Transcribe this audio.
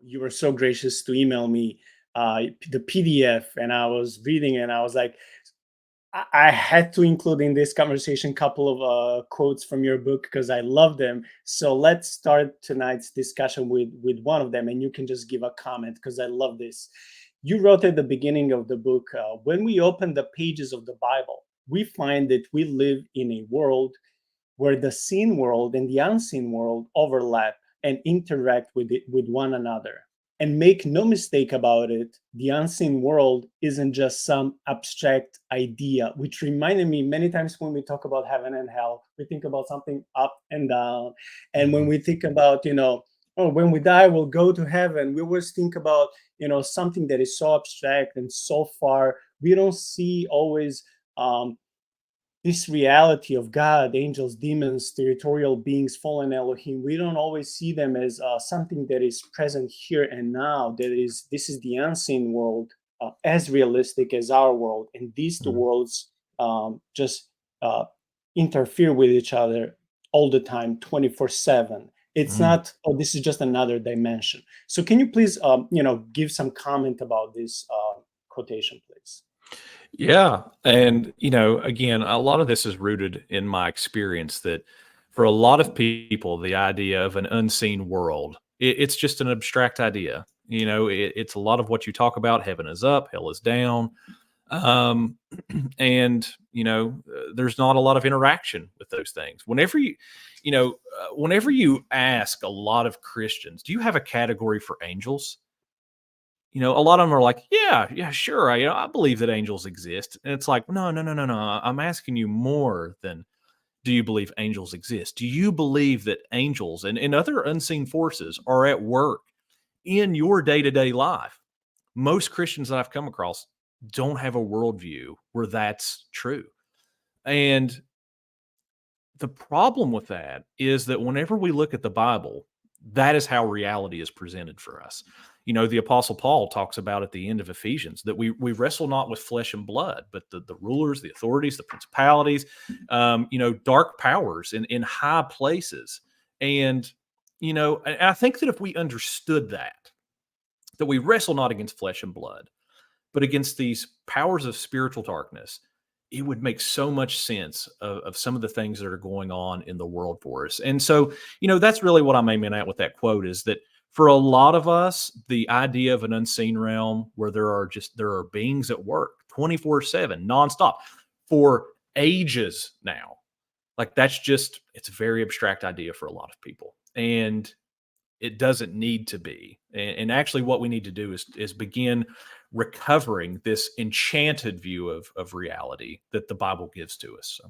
you were so gracious to email me the PDF, and I was reading it, and I was like, I had to include in this conversation a couple of quotes from your book because I love them. So let's start tonight's discussion with one of them, and you can just give a comment because I love this. You wrote at the beginning of the book, when we open the pages of the Bible, we find that we live in a world where the seen world and the unseen world overlap and interact with one another. And make no mistake about it, the unseen world isn't just some abstract idea, which reminded me many times when we talk about heaven and hell, we think about something up and down. And when Mhm. we think about, oh, when we die, we'll go to heaven, we always think about, something that is so abstract and so far. We don't see always um, this reality of God, angels, demons, territorial beings, fallen Elohim. We don't always see them as something that is present here and now. This is the unseen world, as realistic as our world, and these two Mhm. worlds just uh, interfere with each other all the time, 24/7. It's Mhm. not, oh, this is just another dimension. So, can you please, give some comment about this quotation, please? Yeah. And, again, a lot of this is rooted in my experience that for a lot of people, the idea of an unseen world, it's just an abstract idea. It's a lot of what you talk about. Heaven is up, hell is down. Um, and, there's not a lot of interaction with those things. Whenever you ask a lot of Christians, do you have a category for angels? A lot of them are like, yeah, yeah, sure. I believe that angels exist. And it's like, no, no, no, no, no. I'm asking you more than do you believe angels exist? Do you believe that angels and other unseen forces are at work in your day to day life? Most Christians that I've come across don't have a worldview where that's true. And the problem with that is that whenever we look at the Bible, that is how reality is presented for us. The Apostle Paul talks about at the end of Ephesians that we wrestle not with flesh and blood, but the rulers, the authorities, the principalities, dark powers in high places. And, and I think that if we understood that we wrestle not against flesh and blood, but against these powers of spiritual darkness, it would make so much sense of some of the things that are going on in the world for us. And so, that's really what I'm aiming at with that quote is that for a lot of us, the idea of an unseen realm where there are beings at work 24/7, nonstop for ages now. Like it's a very abstract idea for a lot of people. And it doesn't need to be. And actually, what we need to do is begin recovering this enchanted view of reality that the Bible gives to us. So.